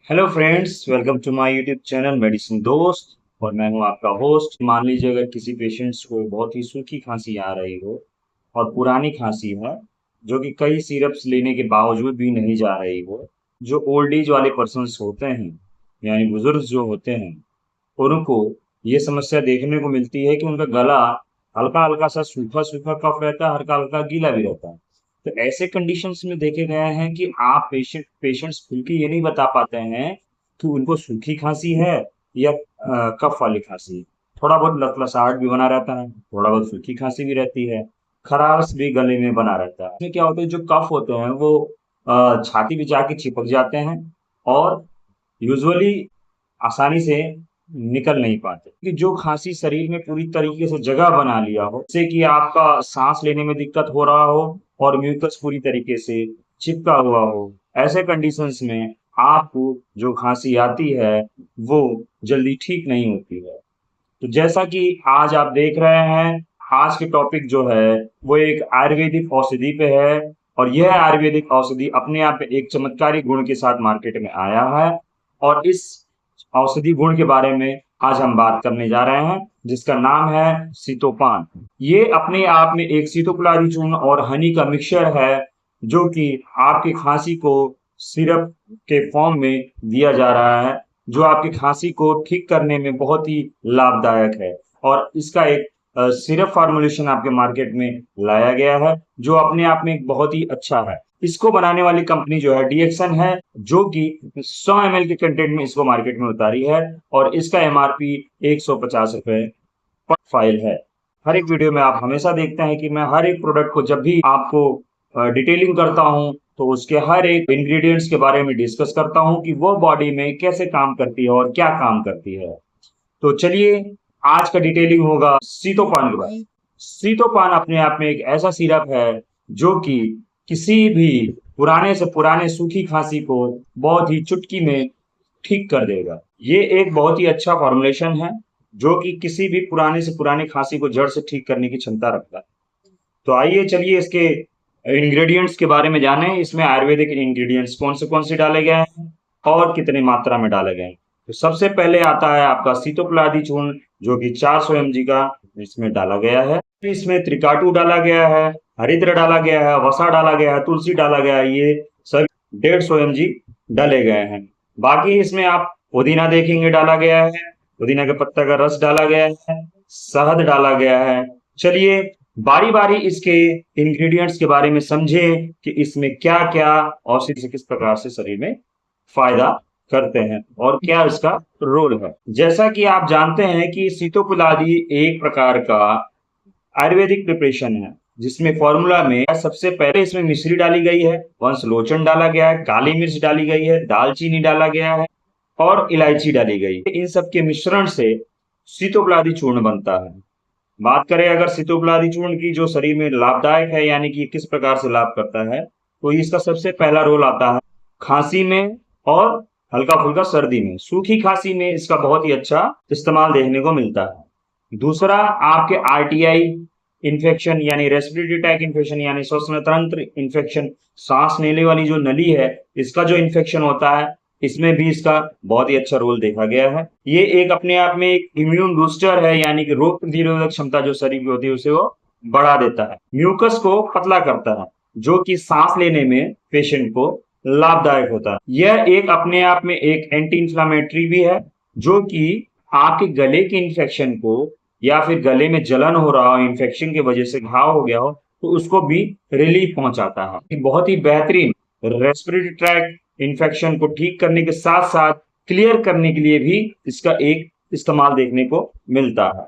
Hello friends, welcome to my YouTube channel medicine दोस्त। और मैं हूं आपका होस्ट। मान लीजिए अगर किसी पेशेंट्स को बहुत ही सूखी खांसी आ रही हो और पुरानी खांसी है, जो कि कई सिरप्स लेने के बावजूद भी नहीं जा रही हो, जो ओल्ड एज वाले पर्सन्स होते हैं यानी बुजुर्ग जो होते हैं, उनको ये समस्या देखने को मिलती है कि उनका गला हल्का हल्का सा सूखा सूखा कफ रहता है, हल्का हल्का गीला भी रहता है। तो ऐसे कंडीशंस में देखे गए हैं कि आप पेशेंट्स खुल के ये नहीं बता पाते हैं कि उनको सूखी खांसी है या कफ वाली खांसी है। थोड़ा बहुत लसलसाहट भी बना रहता है, थोड़ा बहुत सूखी खांसी भी रहती है, खराश भी गले में बना रहता है। इसमें क्या होता है, जो कफ होते हैं वो छाती में जाके चिपक जाते हैं और यूजुअली आसानी से निकल नहीं पाते। कि जो खांसी शरीर में पूरी तरीके से जगह बना लिया हो, जैसे कि आपका सांस लेने में दिक्कत हो रहा हो और म्यूकस पूरी तरीके से चिपका हुआ हो, ऐसे कंडीशंस में आपको जो खांसी आती है वो जल्दी ठीक नहीं होती है। तो जैसा कि आज आप देख रहे हैं, आज के टॉपिक जो है वो एक आयुर्वेदिक औषधि पे है। और यह आयुर्वेदिक औषधि अपने आप में एक चमत्कारी गुण के साथ मार्केट में आया है। और इस औषधि गुण के बारे में आज हम बात करने जा रहे हैं, जिसका नाम है सीतोपान। ये अपने आप में एक सीतोपलादी चूर्ण और हनी का मिक्सचर है, जो कि आपकी खांसी को सिरप के फॉर्म में दिया जा रहा है, जो आपकी खांसी को ठीक करने में बहुत ही लाभदायक है। और इसका एक सिरप फॉर्मुलेशन आपके मार्केट में लाया गया है, जो अपने आप में एक बहुत ही अच्छा है। इसको बनाने वाली कंपनी जो है डीएक्सन है, जो कि 100 ml के कंटेंट में इसको मार्केट में उतारी है। और इसका एमआरपी 150 रुपए पर फाइल है। हर एक वीडियो में आप हमेशा देखते हैं कि मैं हर एक प्रोडक्ट को जब भी आपको डिटेलिंग करता हूं तो उसके हर एक इंग्रेडिएंट्स के बारे में डिस्कस करता हूं कि वो बॉडी में कैसे काम करती है और क्या काम करती है। तो चलिए, आज का डिटेलिंग होगा सीतोपान के बारे में। सीतोपान अपने आप में एक ऐसा सिरप है जो कि किसी भी पुराने से पुराने सूखी खांसी को बहुत ही चुटकी में ठीक कर देगा। ये एक बहुत ही अच्छा फॉर्मुलेशन है, जो कि किसी भी पुराने से पुरानी खांसी को जड़ से ठीक करने की क्षमता रखता है। तो आइए चलिए इसके इंग्रेडिएंट्स के बारे में जानें। इसमें आयुर्वेदिक इंग्रेडिएंट्स कौन से डाले गए हैं और कितनी मात्रा में डाले गए हैं। तो सबसे पहले आता है आपका सीतोपलादी चूर्ण, जो कि 400 mg का इसमें डाला गया है। इसमें त्रिकाटू डाला गया है, हरिद्र डाला गया है, वसा डाला गया है, तुलसी डाला गया है। ये सब 150 mg डाले गए हैं। बाकी इसमें आप पुदीना देखेंगे डाला गया है, पुदीना के पत्ता का रस डाला गया है, शहद डाला गया है। चलिए बारी बारी इसके इंग्रेडिएंट्स के बारे में समझें कि इसमें क्या क्या औषधि से किस प्रकार से शरीर में फायदा करते हैं और क्या इसका रोल है। जैसा कि आप जानते हैं कि सीतोपलादी एक प्रकार का आयुर्वेदिक प्रिपरेशन है, जिसमें फॉर्मूला में सबसे पहले इसमें मिश्री डाली गई है, वंश लोचन डाला गया है, काली मिर्च डाली गई है, दालचीनी डाला गया है और इलायची डाली गई है। इन सब के मिश्रण से सीतोपलादी चूर्ण बनता है। बात करें अगर सीतोपलादी चूर्ण की, जो शरीर में लाभदायक है यानी कि किस प्रकार से लाभ करता है, तो इसका सबसे पहला रोल आता है खांसी में और हल्का फुल्का सर्दी में। सूखी खांसी में इसका बहुत ही अच्छा इस्तेमाल देखने को मिलता है। दूसरा, आपके आरटीआई इन्फेक्शन यानी रेस्पिरेटरी ट्रैक इन्फेक्शन यानी श्वसन तंत्र इन्फेक्शन, सांस लेने वाली जो नली है, इसका जो इन्फेक्शन होता है, इसमें भी इसका बहुत ही अच्छा रोल देखा गया है। ये एक अपने आप में एक इम्यून बूस्टर है, यानी कि रोग प्रतिरोधक क्षमता जो शरीर की होती है उसे वो बढ़ा देता है। म्यूकस को पतला करता है, जो कि सांस लेने में पेशेंट को लाभदायक होता है। यह एक अपने आप में एक एंटी इंफ्लामेटरी भी है, जो कि आपके गले के इन्फेक्शन को या फिर गले में जलन हो रहा हो, इन्फेक्शन की वजह से घाव हो गया हो, तो उसको भी रिलीफ पहुंचाता है। बहुत ही बेहतरीन रेस्पिरेटरी ट्रैक इन्फेक्शन को ठीक करने के साथ साथ क्लियर करने के लिए भी इसका एक इस्तेमाल देखने को मिलता है।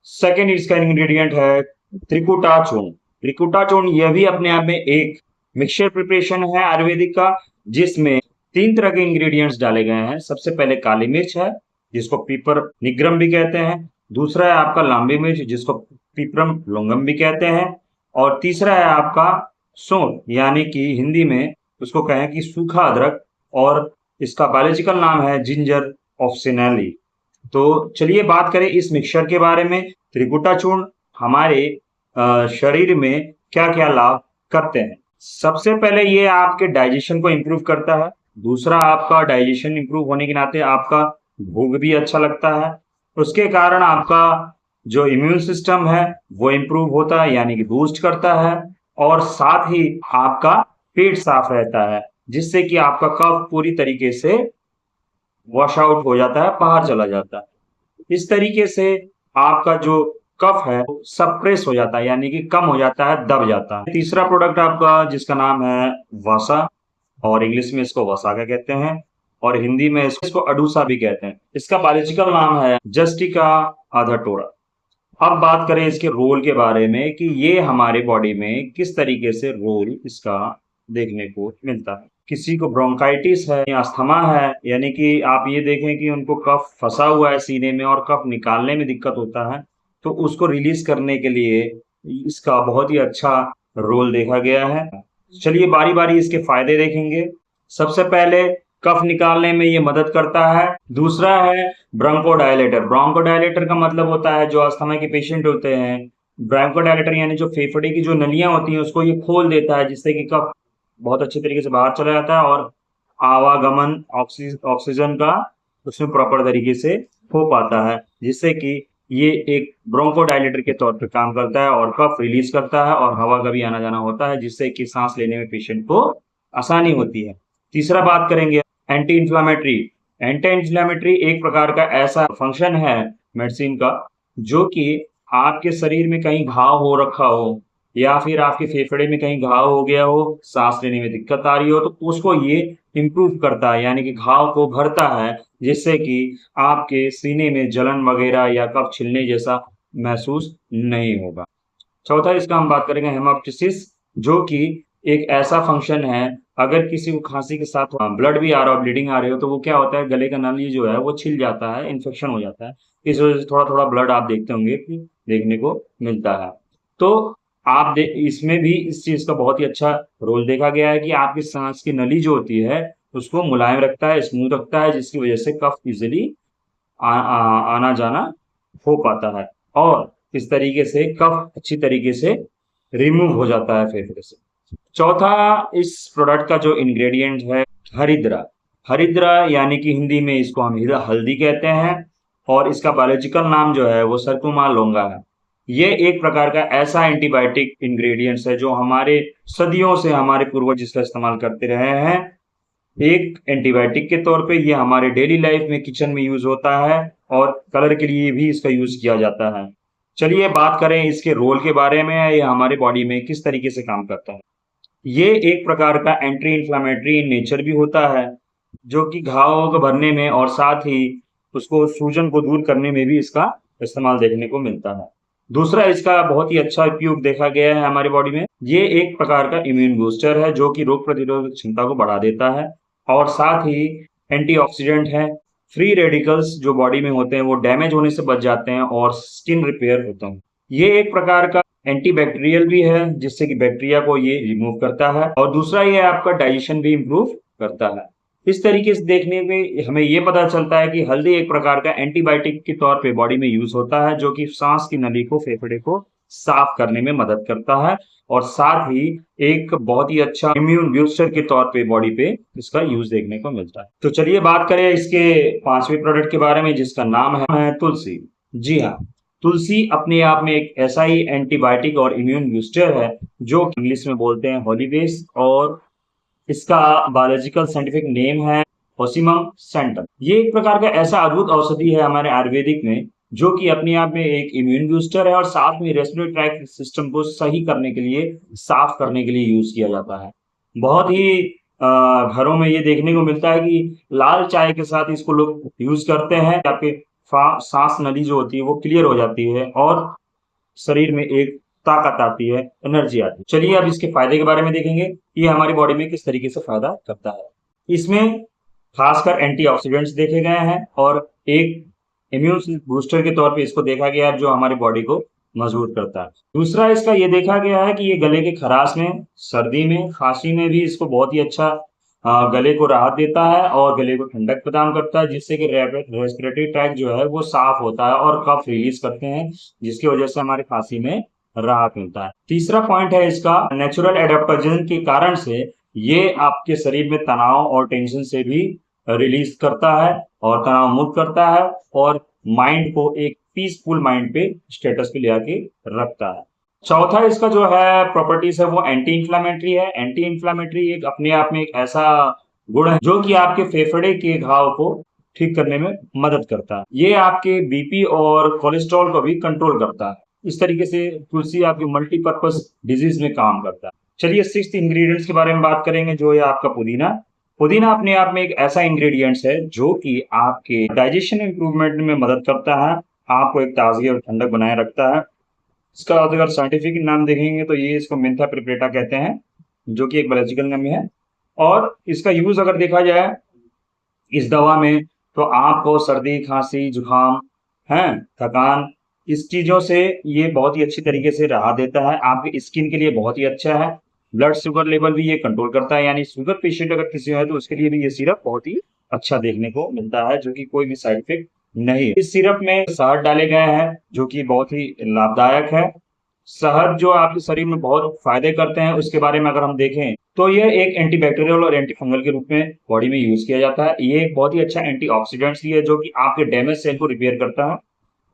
सेकेंड इसका इंग्रेडिएंट है त्रिकुटा चूर्ण। त्रिकुटा चूर्ण यह भी अपने आप में एक मिक्सचर प्रिपरेशन है आयुर्वेदिक का, जिसमें 3 तरह के इंग्रेडिएंट्स डाले गए हैं। सबसे पहले काली मिर्च है, जिसको पीपर निग्रम भी कहते हैं। दूसरा है आपका लांबी मिर्च, जिसको पीपरम लोंगम भी कहते हैं। और तीसरा है आपका सौंफ, यानी कि हिंदी में उसको कहें कि सूखा अदरक, और इसका बायोलॉजिकल नाम है जिंजर ऑफसिनेली। तो चलिए बात करें इस मिक्सचर के बारे में। त्रिकुटा चूर्ण हमारे शरीर में क्या क्या लाभ करते हैं। सबसे पहले ये आपके डाइजेशन को इम्प्रूव करता है। दूसरा आपका डाइजेशन इंप्रूव होने के नाते आपका भूख भी अच्छा लगता है। उसके कारण आपका जो इम्यून सिस्टम है वो इंप्रूव होता है, यानी कि बूस्ट करता है। और साथ ही आपका पेट साफ रहता है, जिससे कि आपका कफ पूरी तरीके से वॉश आउट हो जाता है, बाहर चला जाता है। इस तरीके से आपका जो कफ है सप्रेस हो जाता है, यानी कि कम हो जाता है, दब जाता है। तीसरा प्रोडक्ट आपका जिसका नाम है वासा, और इंग्लिश में इसको वसाका कहते हैं, और हिंदी में इसको अडूसा भी कहते हैं। इसका बायोलॉजिकल नाम है जस्टिका आधाटोरा। अब बात करें इसके रोल के बारे में कि ये हमारे बॉडी में किस तरीके से रोल इसका देखने को मिलता है। किसी को ब्रोंकाइटिस है या अस्थमा है, यानी कि आप ये देखें कि उनको कफ फंसा हुआ है सीने में और कफ निकालने में दिक्कत होता है, तो उसको रिलीज करने के लिए इसका बहुत ही अच्छा रोल देखा गया है। चलिए बारी बारी इसके फायदे देखेंगे। सबसे पहले कफ निकालने में ये मदद करता है। दूसरा है ब्रोंकोडायलेटर। ब्रोंकोडायलेटर का मतलब होता है जो अस्थमा के पेशेंट होते हैं, ब्रोंकोडायलेटर यानी जो फेफड़े की जो नलियां होती हैं उसको ये खोल देता है, जिससे कि कफ बहुत अच्छे तरीके से बाहर चला जाता है और आवागमन ऑक्सीजन का उसमें प्रॉपर तरीके से हो पाता है, जिससे कि ये एक ब्रोंकोडायलेटर के तौर पर काम करता है और कफ रिलीज करता है और हवा का भी आना जाना होता है, जिससे कि सांस लेने में पेशेंट को आसानी होती है। तीसरा बात करेंगे एंटी इंफ्लामेटरी। एंटी इंफ्लामेटरी एक प्रकार का ऐसा फंक्शन है मेडिसिन का, जो कि आपके शरीर में कहीं घाव हो रखा हो या फिर आपके फेफड़े में कहीं घाव हो गया हो, सांस लेने में दिक्कत आ रही हो, तो उसको ये इम्प्रूव करता है, यानी कि घाव को भरता है, जिससे कि आपके सीने में जलन वगैरह या कफ छिलने जैसा महसूस नहीं होगा। चौथा इसका हम बात करेंगे हेमोप्टिसिस, जो कि एक ऐसा फंक्शन है, अगर किसी को खांसी के साथ ब्लड भी आ रहा हो, ब्लीडिंग आ रही हो, तो वो क्या होता है गले का नली जो है वो छिल जाता है, इन्फेक्शन हो जाता है। इस वजह से थोड़ा थोड़ा ब्लड आप देखते होंगे कि देखने को मिलता है। तो इसमें भी इस चीज का बहुत ही अच्छा रोल देखा गया है कि आपकी सांस की नली जो होती है उसको मुलायम रखता है, स्मूथ रखता है, जिसकी वजह से कफ इजिली आना जाना हो पाता है और इस तरीके से कफ अच्छी तरीके से रिमूव हो जाता है फेफड़े से। चौथा इस प्रोडक्ट का जो इंग्रेडिएंट है हरिद्रा। हरिद्रा यानी कि हिंदी में इसको हम हल्दी कहते हैं, और इसका बायोलॉजिकल नाम जो है वो सरकुमा लोंगा है। ये एक प्रकार का ऐसा एंटीबायोटिक इंग्रेडिएंट्स है जो हमारे सदियों से हमारे पूर्वज इसका इस्तेमाल करते रहे हैं। एक एंटीबायोटिक के तौर पे ये हमारे डेली लाइफ में किचन में यूज होता है और कलर के लिए भी इसका यूज किया जाता है। चलिए बात करें इसके रोल के बारे में, ये हमारे बॉडी में किस तरीके से काम करता है। ये एक प्रकार का एंटी इंफ्लेमेटरी इन नेचर भी होता है, जो कि घावों को भरने में और साथ ही उसको सूजन को दूर करने में भी इसका इस्तेमाल देखने को मिलता है। दूसरा इसका बहुत ही अच्छा उपयोग देखा गया है हमारी बॉडी में। ये एक प्रकार का इम्यून बूस्टर है जो कि रोग प्रतिरोधक क्षमता को बढ़ा देता है और साथ ही एंटीऑक्सीडेंट है। फ्री रेडिकल्स जो बॉडी में होते हैं वो डैमेज होने से बच जाते हैं और स्किन रिपेयर होता है। ये एक प्रकार का एंटीबैक्टीरियल भी है, जिससे कि बैक्टीरिया को ये रिमूव करता है, और दूसरा ये आपका डाइजेशन भी इम्प्रूव करता है। इस तरीके से देखने में हमें ये पता चलता है कि हल्दी एक प्रकार का एंटीबायोटिक के तौर पे बॉडी में यूज होता है, जो कि सांस की नली को फेफड़े को साफ करने में मदद करता है और साथ ही एक बहुत ही अच्छा इम्यून बूस्टर के तौर पे बॉडी पे इसका यूज देखने को मिलता है। तो चलिए बात करें इसके पांचवें प्रोडक्ट के बारे में, जिसका नाम है तुलसी। जी हाँ, तुलसी अपने आप में एक ऐसा ही एंटीबायोटिक और इम्यून बूस्टर है जो इंग्लिश में बोलते हैं हॉलीबेस, और इसका बायोलॉजिकल साइंटिफिक नेम है ओसिमम सैंटम। ये एक प्रकार का ऐसा अद्भुत औषधि है हमारे आयुर्वेदिक में, जो कि अपने आप में एक इम्यून बूस्टर है और साथ में रेस्पिरेटरी ट्रैक्ट सिस्टम को सही करने के लिए, साफ करने के लिए यूज किया जाता है। बहुत ही घरों में ये देखने को मिलता है कि लाल चाय के साथ इसको लोग यूज करते हैं। आपके सांस नली जो होती है वो क्लियर हो जाती है और शरीर में एक ताकत आती है, एनर्जी आती है। चलिए अब इसके फायदे के बारे में देखेंगे, ये हमारी बॉडी में किस तरीके से फायदा करता है। इसमें खासकर एंटीऑक्सीडेंट्स देखे गए हैं और एक इम्यून बूस्टर के तौर पे इसको देखा गया है, जो हमारी बॉडी को मजबूत करता है। दूसरा इसका ये देखा गया है कि ये गले के खराश में, सर्दी में, खांसी में भी इसको बहुत ही अच्छा गले को राहत देता है और गले को ठंडक प्रदान करता है, जिससे कि रेस्पिरेटरी ट्रैक्ट जो है वो साफ होता है और कफ रिलीज करते हैं, जिसकी वजह से हमारे खांसी में राहत मिलता है। तीसरा पॉइंट है इसका नेचुरल एडेप्टोजन के कारण से ये आपके शरीर में तनाव और टेंशन से भी रिलीज करता है और तनाव मुक्त करता है और माइंड को एक पीसफुल माइंड पे स्टेटस पे ले आके रखता है। चौथा इसका जो है प्रॉपर्टीज है वो एंटी इंफ्लामेटरी है। एंटी इंफ्लामेटरी एक अपने आप में एक ऐसा गुण है जो कि आपके फेफड़े के घाव को ठीक करने में मदद करता है। ये आपके बीपी और कोलेस्ट्रॉल को भी कंट्रोल करता है। इस तरीके से तुलसी आपके मल्टीपर्पज डिजीज में काम करता है। चलिए सिक्स्थ इंग्रेडिएंट्स के बारे में बात करेंगे जो है आपका पुदीना। पुदीना अपने आप में एक ऐसा इंग्रेडिएंट्स है जो कि आपके डाइजेशन इंप्रूवमेंट में मदद करता है, आपको एक ताजगी और ठंडक बनाए रखता है। इसका अगर साइंटिफिक नाम देखेंगे तो ये इसको मेंथा प्रिपरेटा कहते हैं, जो कि एक बायोलॉजिकल नाम है। और इसका यूज अगर देखा जाए इस दवा में तो आपको सर्दी, खांसी, जुकाम, हैं, थकान, इस चीजों से ये बहुत ही अच्छी तरीके से राहत देता है। आपकी स्किन के लिए बहुत ही अच्छा है। ब्लड शुगर लेवल भी ये कंट्रोल करता है, यानी शुगर पेशेंट अगर किसी है तो उसके लिए भी ये सिरप बहुत ही अच्छा देखने को मिलता है, जो कि कोई भी साइड इफेक्ट नहीं है। इस सिरप में शहद डाले गए हैं जो कि बहुत ही लाभदायक है। शहद जो आपके शरीर में बहुत फायदे करते हैं उसके बारे में अगर हम देखें तो ये एक एंटीबैक्टीरियल और एंटी फंगल के रूप में बॉडी में यूज किया जाता है। ये एक बहुत ही अच्छा एंटीऑक्सीडेंट भी है जो कि आपके डैमेज सेल को रिपेयर करता है,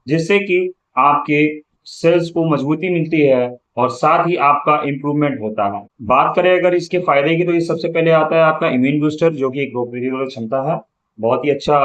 जिससे कि आपके सेल्स को मजबूती मिलती है और साथ ही आपका इंप्रूवमेंट होता है। बात करें अगर इसके फायदे की तो ये सबसे पहले आता है आपका इम्यून बूस्टर, जो कि एक रोग प्रतिरोधक क्षमता है। बहुत ही अच्छा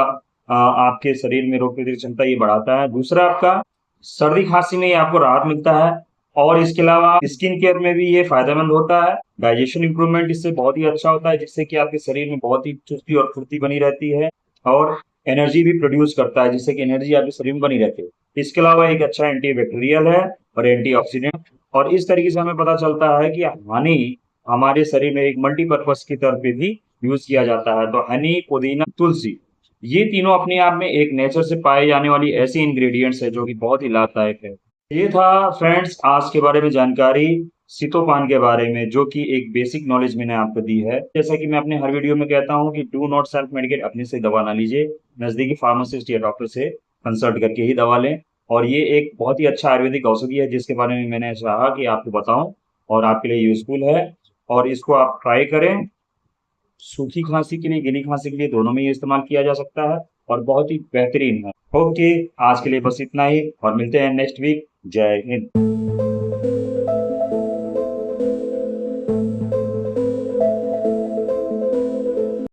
आपके शरीर में रोग प्रतिरोधक क्षमता ये बढ़ाता है। दूसरा आपका सर्दी खांसी में ये आपको राहत मिलता है और इसके अलावा स्किन केयर में भी ये फायदेमंद होता है। डाइजेशन इंप्रूवमेंट इससे बहुत ही अच्छा होता है, जिससे कि आपके शरीर में बहुत ही चुस्ती और फुर्ती बनी रहती है और एनर्जी भी प्रोड्यूस करता है, जिससे कि एनर्जी आपके शरीर में बनी रहती है। इसके अलावा एक अच्छा एंटीबैक्टीरियल है और एंटीऑक्सीडेंट। और इस तरीके से हमें पता चलता है कि हनी हमारे शरीर में एक मल्टीपर्पज की तरफ पे भी यूज किया जाता है। तो हनी, पुदीना, तुलसी, ये तीनों अपने आप में एक नेचर से पाए जाने वाली ऐसी इंग्रेडिएंट्स है जो कि बहुत ही लाभदायक है। ये था फ्रेंड्स आज के बारे में जानकारी सितोपान के बारे में, जो कि एक बेसिक नॉलेज मैंने आपको दी है। जैसा कि मैं अपने हर वीडियो में कहता हूं कि डू नॉट सेल्फ मेडिकेट, अपने से दवा ना लीजिए, नजदीकी फार्मासिस्ट या डॉक्टर से कंसल्ट करके ही दवा लें। और ये एक बहुत ही अच्छा आयुर्वेदिक औषधि है जिसके बारे में मैंने चाहा कि आपको बताऊं और आपके लिए यूजफुल है, और इसको आप ट्राई करें। सूखी खांसी के लिए, गीली खांसी के लिए, दोनों में ये इस्तेमाल किया जा सकता है और बहुत ही बेहतरीन है। ओके, आज के लिए बस इतना ही और मिलते हैं नेक्स्ट वीक। जय हिंद।